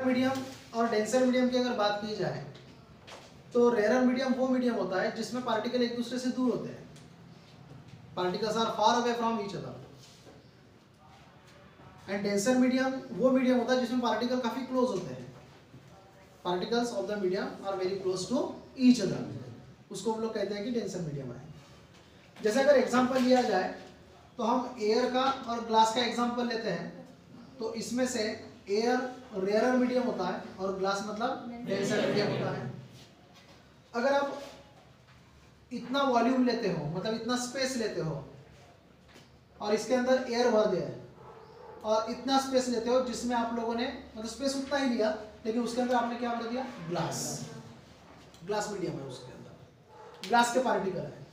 Medium और denser medium की अगर बात की जाए तो रेयर मीडियम वो मीडियम होता है जिसमें पार्टिकल एक दूसरे से दूर होते हैं, particles are far away from each other. And denser medium वो मीडियम होता है जिसमें पार्टिकल काफी क्लोज होते हैं, particles of the medium are very close to each other, उसको हम लोग कहते हैं कि डेंसर मीडियम है। जैसे अगर एग्जांपल लिया जाए तो हम एयर का और ग्लास का एग्जांपल लेते हैं, तो इसमें से एयर रेयर मीडियम होता है और ग्लास मतलब डेंसर मीडियम होता है। अगर आप इतना वॉल्यूम लेते हो, मतलब इतना स्पेस लेते हो और इसके अंदर एयर भर दिया है, और इतना स्पेस लेते हो जिसमें आप लोगों ने मतलब स्पेस उतना ही लिया लेकिन उसके अंदर आपने क्या भर दिया, ग्लास, ग्लास मीडियम है, उसके अंदर ग्लास के पार्टिकल है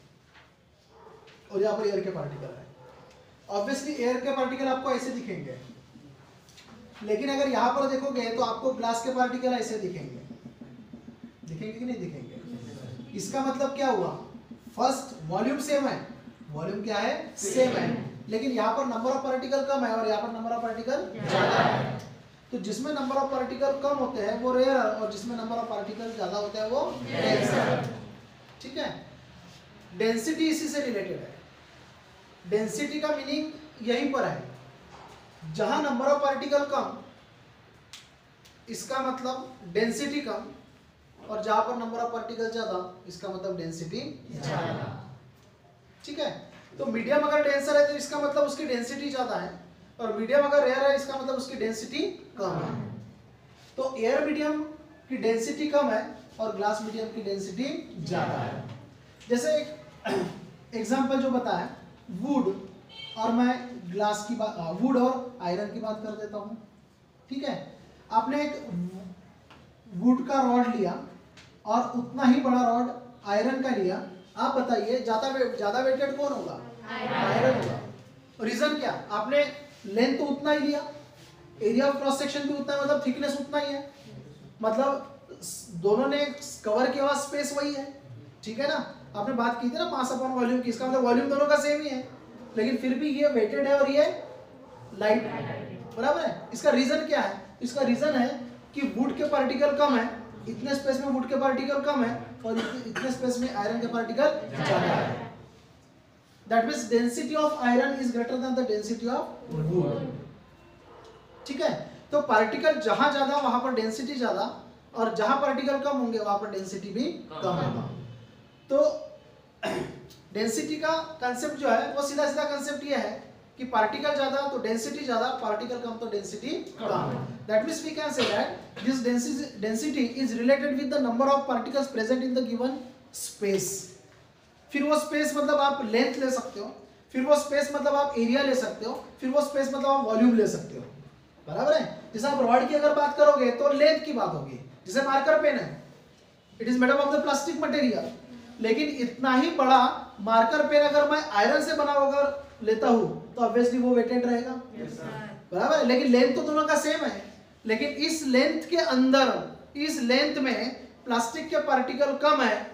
और यहाँ पर एयर के पार्टिकल है। ऑब्वियसली एयर के पार्टिकल आपको ऐसे दिखेंगे, लेकिन अगर यहाँ पर देखोगे तो आपको ग्लास के पार्टिकल ऐसे दिखेंगे, दिखेंगे कि नहीं दिखेंगे? इसका मतलब क्या हुआ, फर्स्ट वॉल्यूम सेम है, वॉल्यूम क्या है, सेम है, लेकिन यहाँ पर नंबर ऑफ पार्टिकल कम है और यहाँ पर नंबर ऑफ पार्टिकल ज्यादा है। तो जिसमें नंबर ऑफ पार्टिकल कम होते हैं वो रेयर और जिसमें नंबर ऑफ पार्टिकल ज्यादा होते हैं वो डेंसर। ठीक है, डेंसिटी इसी से रिलेटेड है। डेंसिटी का मीनिंग यहीं पर है, जहां नंबर ऑफ पार्टिकल कम इसका मतलब डेंसिटी कम, और जहां पर नंबर ऑफ पार्टिकल ज्यादा इसका मतलब डेंसिटी ज्यादा। ठीक है, तो मीडियम अगर डेंसर है तो इसका मतलब उसकी डेंसिटी ज्यादा है, और मीडियम अगर रेयर है इसका मतलब उसकी डेंसिटी कम है। तो एयर मीडियम की डेंसिटी कम है और ग्लास मीडियम की डेंसिटी ज्यादा है। जैसे एक एग्जांपल जो बताया वुड, और मैं ग्लास की बात, वुड और आयरन की बात कर देता हूं। ठीक है, आपने एक वुड का रॉड लिया और उतना ही बड़ा रॉड आयरन का लिया, आप बताइए ज्यादा वेटेड कौन होगा, आयरन होगा। रीजन क्या, आपने लेंथ तो उतना ही लिया, एरिया ऑफ क्रॉस सेक्शन भी उतना है, मतलब थिकनेस उतना ही है, मतलब दोनों ने कवर किया हुआ स्पेस वही है। ठीक है ना, आपने बात की थी ना मास अपॉन वॉल्यूम की, इसका मतलब वॉल्यूम दोनों का सेम ही है, लेकिन फिर भी ये वेटेड है और ये लाइट है, बराबर है। इसका रीजन क्या है, इसका रीजन है कि वुड के पार्टिकल कम है, इतने स्पेस में वुड के पार्टिकल कम है और इतने स्पेस में आयरन के पार्टिकल ज्यादा है। That means density of iron is greater than the density of would. ठीक है, तो पार्टिकल जहां ज्यादा वहां पर डेंसिटी ज्यादा, और जहां पार्टिकल कम होंगे वहां पर डेंसिटी भी कम होगा। तो डेंसिटी का कांसेप्ट जो है वो सीधा सीधा कांसेप्ट ये है कि पार्टिकल ज्यादा तो डेंसिटी ज्यादा, पार्टिकल कम तो डेंसिटी कम। That means we can say that this density is related with the number of particles present in the given space. फिर वो स्पेस मतलब आप लेंथ ले सकते हो, फिर वो स्पेस मतलब आप एरिया ले सकते हो, फिर वो स्पेस मतलब आप वॉल्यूम ले सकते हो, बराबर है। जैसे आप रॉड की अगर बात करोगे तो लेंथ की बात होगी, जैसे मार्कर पेन है, it is made up of the plastic material, लेकिन इतना ही बड़ा मार्कर पेन अगर मैं आयरन से बना होकर लेता हूं तो ऑब्वियसली वो वेटेड रहेगा, बराबर है। लेकिन लेंथ तो दोनों का सेम है, लेकिन इस लेंथ के अंदर, इस लेंथ में प्लास्टिक के पार्टिकल कम है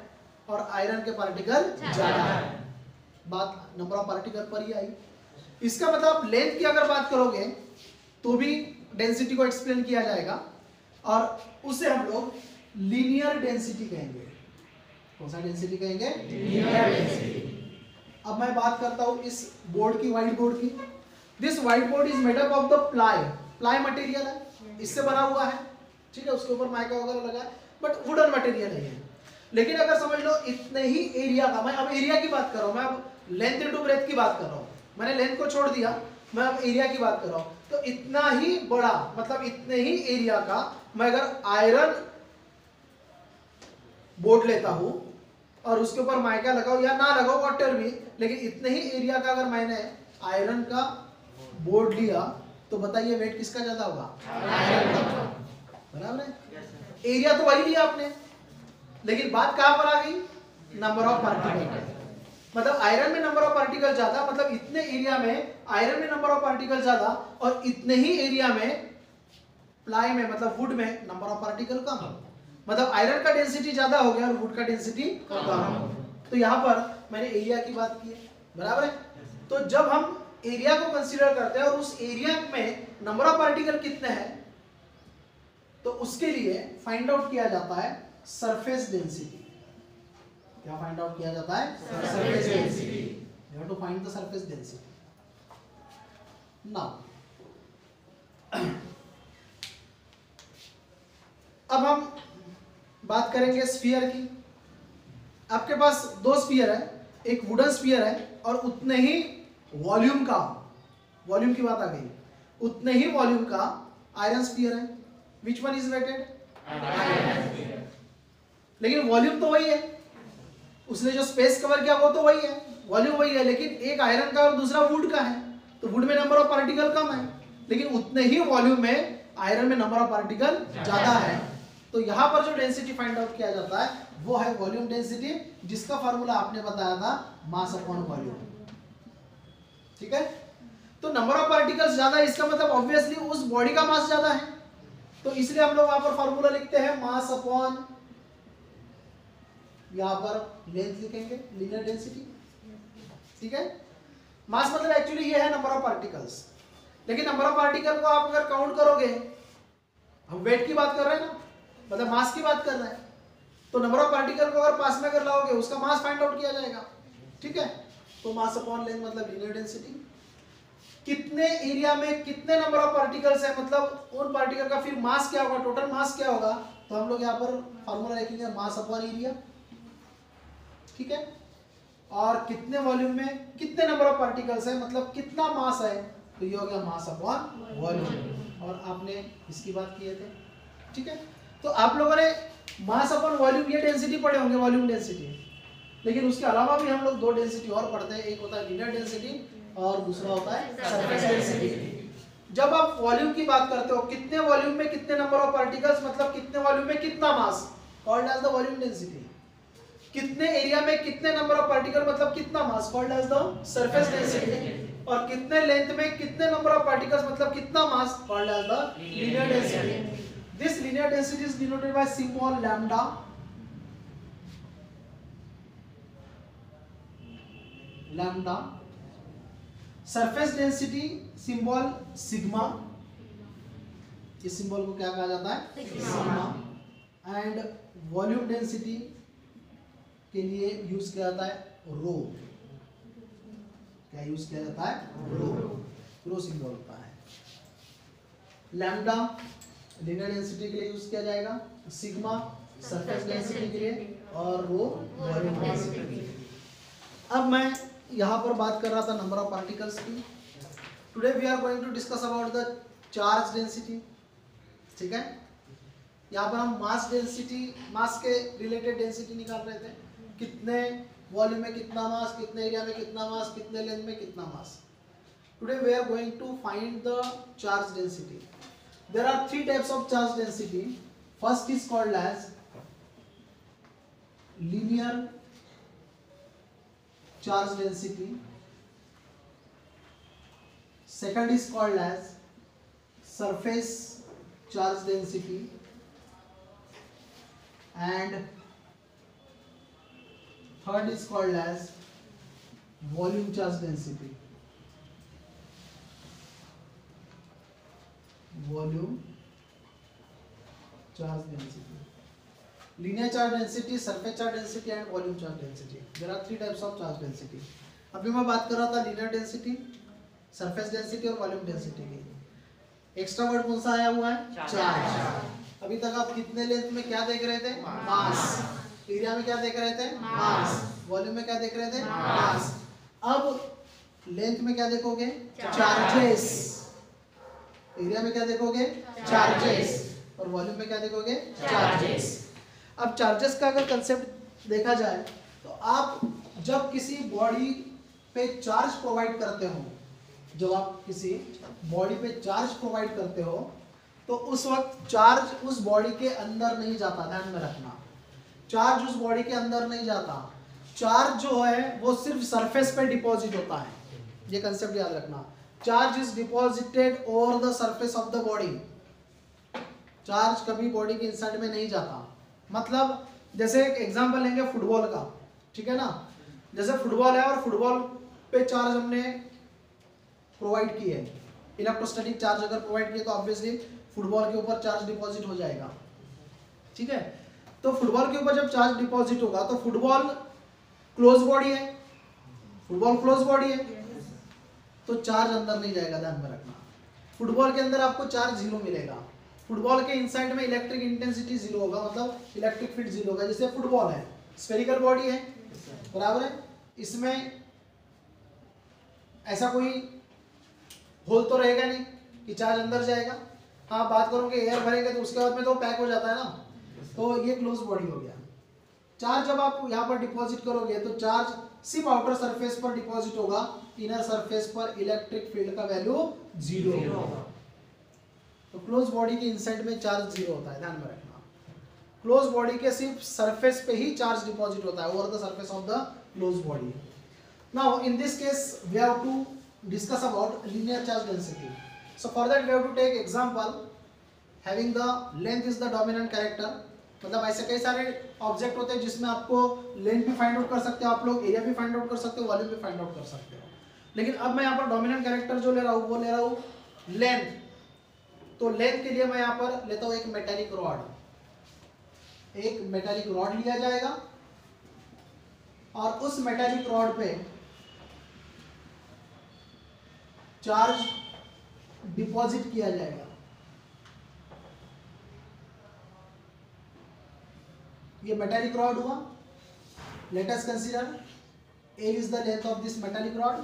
और आयरन के पार्टिकल ज्यादा है। बात नंबर ऑफ पार्टिकल पर ही आई। इसका मतलब लेंथ की अगर बात करोगे तो भी डेंसिटी को एक्सप्लेन किया जाएगा, और उसे हम लोग लीनियर डेंसिटी कहेंगे। कौन सा डेंसिटी कहेंगे, लीनियर डेंसिटी। अब मैं बात करता हूं इस बोर्ड की, व्हाइट बोर्ड की। This white board is made up of the ply, ply material है, इससे बना हुआ है। ठीक है, उसके ऊपर माइका वगैरह लगा है, बट वुडन मटेरियल नहीं है। लेकिन अगर समझ लो इतने ही एरिया का, मैं अब एरिया की बात कर रहा हूं, मैं अब लेंथ इनटू ब्रेथ की बात कर रहा हूं, मैंने लेंथ को छोड़ दिया, मैं अब एरिया की बात कर रहा हूं। तो इतना ही बड़ा, मतलब इतने ही एरिया का मैं अगर आयरन बोर्ड लेता हूं और उसके ऊपर माइका लगाओ या ना लगाओ वॉटर भी, लेकिन इतने ही एरिया का अगर मैंने आयरन का बोर्ड लिया तो बताइए वेट किसका ज्यादा होगा, आयरन का, बराबर है। एरिया तो वही लिया आपने, लेकिन बात कहां पर आ गई, नंबर ऑफ पार्टिकल। मतलब आयरन में नंबर ऑफ पार्टिकल ज्यादा, मतलब इतने एरिया में आयरन में नंबर ऑफ पार्टिकल ज्यादा, और इतने ही एरिया में प्लाई में मतलब वुड में नंबर ऑफ पार्टिकल कम। मतलब आयरन का डेंसिटी ज्यादा हो गया और वुड का डेंसिटी कम हो। तो यहां पर मैंने एरिया की बात की है, बराबर है। तो जब हम एरिया को कंसीडर करते हैं और उस एरिया में नंबर ऑफ पार्टिकल कितने हैं, तो उसके लिए फाइंड आउट किया जाता है सरफेस डेंसिटी। क्या फाइंड आउट किया जाता है? Surface density. You have to find the surface density. Now अब हम बात करेंगे स्फीयर की। आपके पास दो स्फीयर है, एक वुडन स्फीयर है और उतने ही वॉल्यूम का, वॉल्यूम की बात आ गई, उतने ही वॉल्यूम का आयरन स्फीयर है। Which one is weighted? लेकिन वॉल्यूम तो वही है, उसने जो स्पेस कवर किया वो तो वही है, वॉल्यूम वही है, लेकिन एक आयरन का और दूसरा वुड का है, तो वुड में नंबर ऑफ पार्टिकल कम है, लेकिन उतने ही वॉल्यूम में आयरन में नंबर ऑफ पार्टिकल ज्यादा है। तो यहां पर जो डेंसिटी फाइंड आउट किया जाता है वो है वॉल्यूम डेंसिटी, जिसका फार्मूला आपने बताया था मास अपॉन वॉल्यूम। ठीक है, तो नंबर ऑफ पार्टिकल्स ज्यादा है, इसका मतलब ऑब्वियसली उस बॉडी का मास ज्यादा है, तो इसलिए हम लोग वहां पर फार्मूला लिखते हैं मास अपॉन, यहां पर लेंथ लिखेंगे, लीनियर डेंसिटी। ठीक है, मास मतलब एक्चुअली ये है नंबर ऑफ पार्टिकल्स, लेकिन नंबर ऑफ पार्टिकल को आप अगर काउंट करोगे, हम वेट की बात कर रहे हैं ना, मतलब मास की बात कर रहे हैं, तो नंबर ऑफ पार्टिकल को अगर पास में अगर लाओगे उसका मास फाइंड आउट किया जाएगा। ठीक है, तो मास अपॉन लेंथ मतलब लीनियर डेंसिटी। कितने एरिया में कितने नंबर ऑफ पार्टिकल्स है, मतलब उन पार्टिकल का फिर मास क्या होगा, टोटल मास क्या होगा, तो हम लोग यहाँ पर फार्मूला लिखेंगे मास अपॉन एरिया। ठीक है, और कितने वॉल्यूम में कितने नंबर ऑफ पार्टिकल्स है, मतलब कितना मास है, तो ये हो गया मास अपॉन वॉल्यूम। और आपने इसकी बात किए थे। ठीक है, तो आप लोगों ने मास अपॉन वॉल्यूम ये डेंसिटी पढ़े होंगे, वॉल्यूम डेंसिटी, लेकिन उसके अलावा भी हम लोग दो डेंसिटी और पढ़ते हैं, एक होता है लीनियर डेंसिटी और दूसरा होता है सरफेस डेंसिटी। जब आप वॉल्यूम की बात करते हो, कितने वॉल्यूम में कितने नंबर ऑफ पार्टिकल्स, मतलब कितने वॉल्यूम में कितना mass, called as the volume density. कितने एरिया में कितने नंबर ऑफ पार्टिकल, मतलब कितना mass, called as the surface density. और कितने लेंथ में कितने नंबर ऑफ पार्टिकल्स, मतलब कितना mass, called as the linear density. This linear density is denoted by symbol lambda. Lambda. Surface density symbol sigma. इस symbol को क्या कहा जाता है? सिग्मा। एंड वॉल्यूम डेंसिटी के लिए यूज किया जाता है रो। क्या यूज किया जाता है? रो। रो सिंबल होता है। लैम्डा लीनियर डेंसिटी के लिए यूज किया जाएगा, सिग्मा सरफेस डेंसिटी के लिए, और वो वॉल्यूम डेंसिटी के लिए। अब मैं यहाँ पर बात कर रहा था नंबर ऑफ पार्टिकल्स की। Today we are going to discuss about the charge density. ठीक है, यहाँ पर हम मास डेंसिटी, मास के रिलेटेड डेंसिटी निकाल रहे थे, कितने वॉल्यूम में कितना मास, कितने एरिया में कितना मास, कितने लेंथ में कितना mass. Today we are going to find the charge density. There are three types of charge density. First is called as linear charge density. Second is called as surface charge density. And third is called as volume charge density. Volume charge density, linear charge density, surface charge density and volume charge density. There are three types of charge density. अभी मैं बात कर रहा था linear density, surface density और volume density की। Extra word कौन सा आया हुआ है? चार्ज। अभी तक आप कितने लेंथ में क्या देख रहे थे? मास। एरिया में क्या देख रहे थे? मास। वॉल्यूम में क्या देख रहे थे? मास। अब लेंथ में क्या देखोगे? चार्जेस। एरिया में क्या देखोगे? चार्जेस। और वॉल्यूम में क्या देखोगे? चार्जेस। अब चार्जेस का अगर कंसेप्ट देखा जाए तो आप जब किसी बॉडी पे चार्ज प्रोवाइड करते हो, जब आप किसी बॉडी पे चार्ज प्रोवाइड करते हो तो उस वक्त चार्ज उस बॉडी के अंदर नहीं जाता, ध्यान में रखना। चार्ज उस बॉडी के अंदर नहीं जाता, चार्ज जो है वो सिर्फ सरफेस पे डिपॉजिट होता है, ये कंसेप्ट याद रखना। Charge is deposited over the surface of the body. Charge कभी बॉडी के इनसाइड में नहीं जाता। मतलब जैसे एक एग्जांपल लेंगे फुटबॉल का, ठीक है ना, जैसे फुटबॉल है और फुटबॉल पे चार्ज हमने प्रोवाइड की है, इलेक्ट्रोस्टैटिक चार्ज अगर प्रोवाइड किए तो ऑब्वियसली फुटबॉल के ऊपर चार्ज डिपॉजिट हो जाएगा, ठीक है। तो फुटबॉल के ऊपर जब चार्ज डिपॉजिट होगा तो फुटबॉल क्लोज बॉडी है, फुटबॉल क्लोज बॉडी है, तो चार्ज अंदर नहीं जाएगा, ध्यान में रखना। फुटबॉल के अंदर आपको चार्ज 0 मिलेगा, फुटबॉल के इनसाइड में इलेक्ट्रिक इंटेंसिटी 0 होगा, मतलब इलेक्ट्रिक फील्ड 0 होगा। जैसे फुटबॉल है, स्फेरिकल बॉडी है, बराबर है, इसमें ऐसा कोई होल तो रहेगा नहीं कि चार्ज अंदर जाएगा। हाँ, बात करोगे एयर भरेंगे तो उसके बाद में तो पैक हो जाता है ना, तो ये क्लोज बॉडी हो गया। चार्ज जब आप यहाँ पर डिपॉजिट करोगे तो चार्ज सिर्फ आउटर सरफेस पर डिपॉजिट होगा, इनर सरफेस पर इलेक्ट्रिक फील्ड का वैल्यू 0 होगा। तो क्लोज बॉडी के इनसाइड में चार्ज 0 होता है, ध्यान में रखना। क्लोज बॉडी के सिर्फ सरफेस पे ही चार्ज डिपॉजिट होता है, over the surface of the close body. Now in this case we have to discuss about linear charge density. So for that we have to take example having the length is the dominant character. मतलब ऐसे कई सारे object होते हैं जिसमें आपको length भी find out कर सकते हो आप लोग, एरिया भी फाइंड आउट कर सकते हो, वॉल्यूम भी फाइंड आउट कर सकते हो। लेकिन अब मैं यहाँ पर डोमिनेंट कैरेक्टर जो ले रहा हूँ वो ले रहा हूँ लेंथ। तो लेंथ के लिए मैं यहाँ पर लेता हूँ एक मेटेलिक रॉड, एक मेटेलिक रॉड लिया जाएगा और उस मेटेलिक रॉड पे चार्ज डिपॉजिट किया जाएगा। ये मेटालिक रॉड हुआ। Let us consider L is the length of this metallic rod.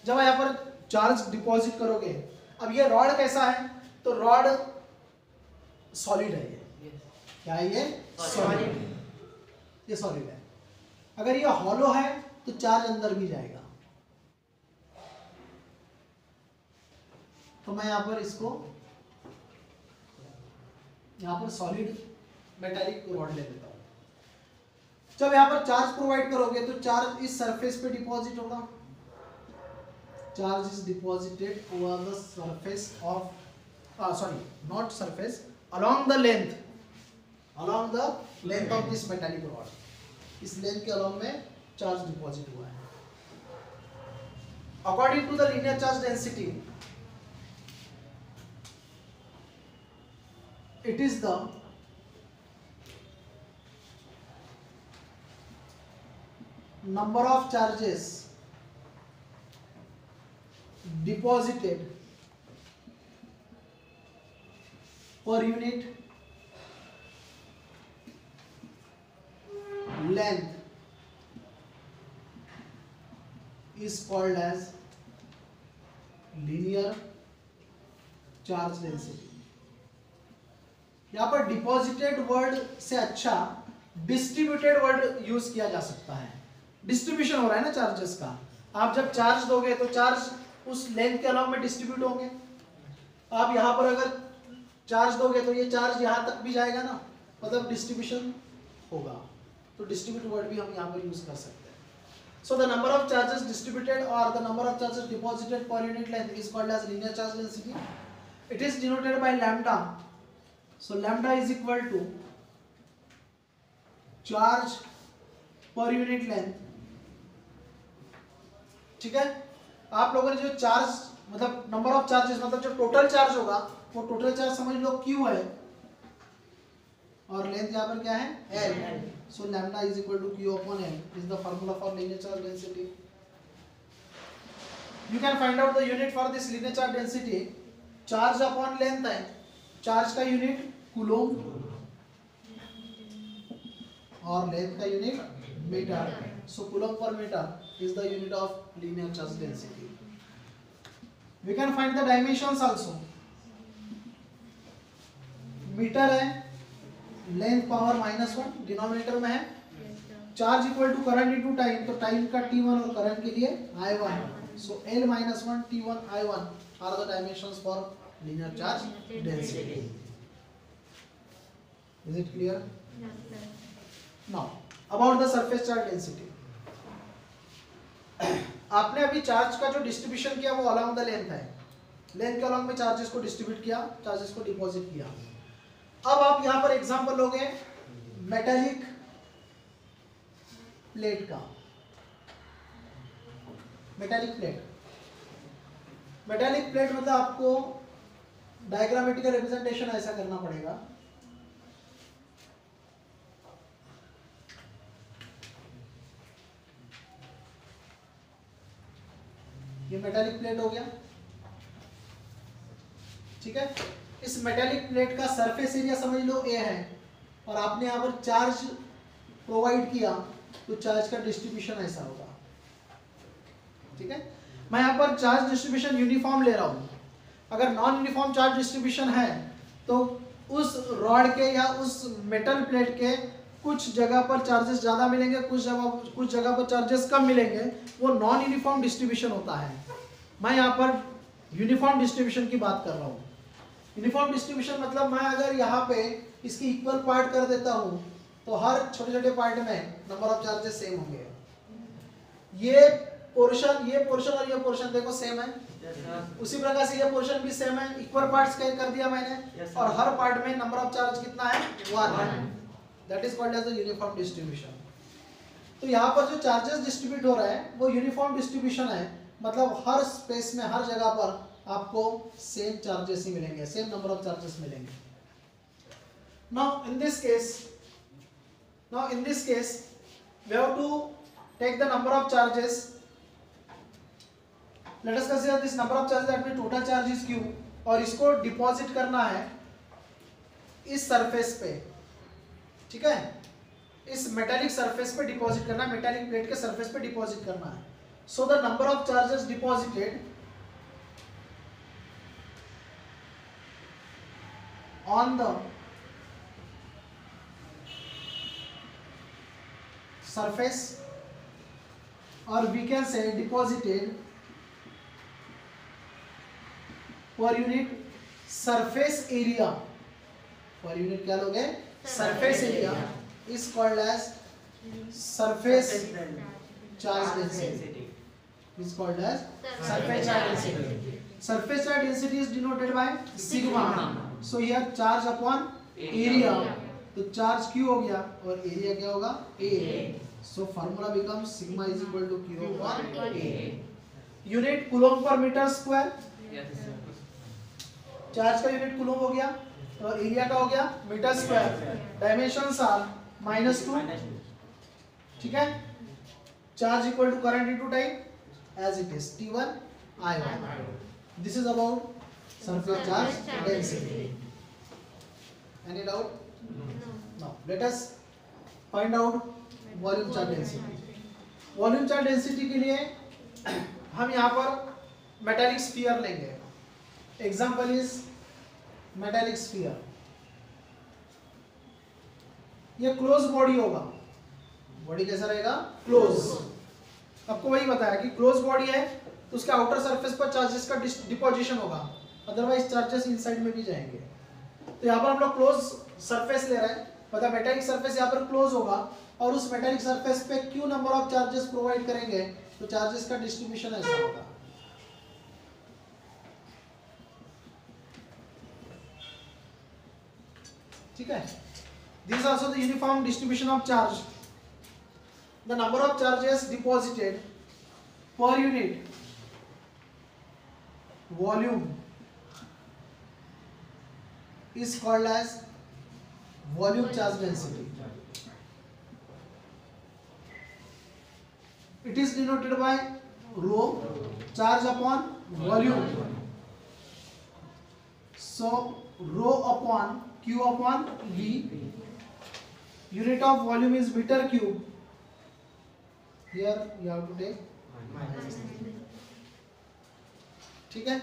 जब यहाँ पर चार्ज डिपॉजिट करोगे, अब ये रॉड कैसा है, तो रॉड सॉलिड है। ये क्या है, ये सॉलिड, ये सॉलिड है। अगर ये हॉलो है तो चार्ज अंदर भी जाएगा। तो मैं यहाँ पर इसको यहाँ पर सॉलिड मेटालिक रॉड ले लेता हूँ। जब यहाँ पर चार्ज प्रोवाइड करोगे तो चार्ज इस सरफेस पे डिपॉजिट होगा। Charge is deposited over the surface of sorry not surface, along the length, along the length of this metallic rod. इस लेंथ के अलोंग में चार्ज डिपॉजिट हुआ है। According to the linear charge density, it is the number of charges deposited per unit length is called as linear charge density. यहाँ पर deposited word से अच्छा distributed word use किया जा सकता है। डिस्ट्रीब्यूशन हो रहा है ना चार्जेस का। आप जब चार्ज दोगे तो चार्ज उस लेंथ के अलावा में डिस्ट्रीब्यूट होंगे। आप यहाँ पर अगर चार्ज दोगे तो ये चार्ज यहाँ तक भी जाएगा ना, मतलब डिस्ट्रीब्यूशन होगा। तो डिस्ट्रीब्यूट वर्ड भी हम यहाँ पर यूज कर सकते हैं। So the number of charges distributed और the number of charges deposited per unit length is called as linear charge density. It is denoted by lambda. So lambda is equal to charge per unit length. ठीक है, आप लोगों ने जो charge मतलब number of charges मतलब जो total charge होगा वो टोटल चार्ज समझ लो Q है और लेंथ यहाँ पर क्या है L. So lambda is equal to Q upon L is the formula for linear charge density. You can find out the unit for this linear charge density. Charge upon length है, charge का unit coulomb और length का unit metre. So coulomb पर metre is the unit of linear charge density. We can find the dimensions also. Metre है, length power -1 denominator में है. Charge equal to current into time, तो time का t1 और current के लिए I1. So L -1 t1 I1 are the dimensions for linear charge density. Is it clear? Yes, sir. Now about the surface charge density. आपने अभी charge का जो distribution किया वो अलोंग द लेंथ है. लेंथ के अलोंग में चार्जेस को डिस्ट्रीब्यूट किया, चार्जेस को डिपॉजिट किया. अब आप यहाँ पर एग्जांपल लोगे मेटालिक प्लेट का. मेटालिक प्लेट मतलब आपको डायग्रामेटिकल रिप्रेजेंटेशन ऐसा करना पड़ेगा। ये मेटालिक प्लेट हो गया, ठीक है। इस मेटालिक प्लेट का सरफेस एरिया समझ लो ए है, और आपने यहाँ पर चार्ज प्रोवाइड किया तो चार्ज का डिस्ट्रीब्यूशन ऐसा होगा, ठीक है। मैं यहाँ पर चार्ज डिस्ट्रीब्यूशन यूनिफॉर्म ले रहा हूँ। अगर नॉन यूनिफॉर्म चार्ज डिस्ट्रीब्यूशन है तो उस रॉड के या उस मेटल प्लेट के कुछ जगह पर चार्जेस ज़्यादा मिलेंगे, कुछ जगह पर चार्जेस कम मिलेंगे, वो नॉन यूनिफॉर्म डिस्ट्रीब्यूशन होता है। मैं यहाँ पर यूनिफॉर्म डिस्ट्रीब्यूशन की बात कर रहा हूँ। यूनिफॉर्म डिस्ट्रीब्यूशन मतलब मैं अगर यहाँ पे इसकी इक्वल पार्ट कर देता हूँ तो हर छोटे छोटे पार्ट में नंबर ऑफ चार्जेस सेम होंगे। ये पोर्शन और ये पोर्शन देखो सेम है, उसी प्रकार से ये पोर्शन भी सेम है, इक्वल पार्ट्स कर दिया मैंने, और हर पार्ट में नंबर ऑफ चार्ज कितना है, 1। That is called as the uniform distribution. तो यहाँ पर जो चार्जेस डिस्ट्रीब्यूट हो रहा है वो यूनिफॉर्म डिस्ट्रीब्यूशन है, मतलब हर स्पेस में हर जगह पर आपको सेम चार्जेस ही मिलेंगे, सेम नंबर ऑफ चार्जेस मिलेंगे। Now in this case we have to take the number of charges. Let us consider this number of charges, that means total charge is q, और इसको deposit करना है इस surface पे, ठीक है। इस मेटालिक सरफेस पे डिपॉजिट करना है, मेटालिक प्लेट के सरफेस पे डिपॉजिट करना है। सो the number of charges deposited on the surface, or we can say deposited per unit surface area, per unit क्या लोगे, surface area is called as surface charge density, is called as surface charge density. Surface charge density is denoted by sigma. So here charge upon area, तो charge Q हो गया और area क्या होगा, A. So formula becomes sigma is equal to Q upon A। Unit coulomb पर metre square, charge का unit coulomb हो गया और एरिया का हो गया मीटर स्क्वायर। डायमेंशंस आर -2, ठीक है। Charge equal to current into time as it is T1 I1। This is about surface charge density. Any doubt? Now let us find out volume charge density. Volume charge density के लिए हम यहाँ पर metallic sphere लेंगे। Example is metallic sphere. ये close body होगा, body कैसा रहेगा, क्लोज। आपको वही बताया कि क्लोज बॉडी है तो उसके आउटर सरफेस पर चार्जेस का डिपोजिशन होगा, अदरवाइज चार्जेस इनसाइड में भी जाएंगे। तो यहाँ पर हम लोग क्लोज सरफेस ले रहे हैं, मतलब मेटालिक सरफेस यहाँ पर क्लोज होगा और उस मेटालिक सरफेस पे Q number of charges provide करेंगे तो चार्जेस का डिस्ट्रीब्यूशन ऐसा होगा। ठीक है। This is also the uniform distribution of charge. The number of charges deposited per unit volume is called as volume charge density. It is denoted by rho, charge upon volume. So rho upon Q upon V. Unit of volume is meter cube. Here you have to take, ठीक है।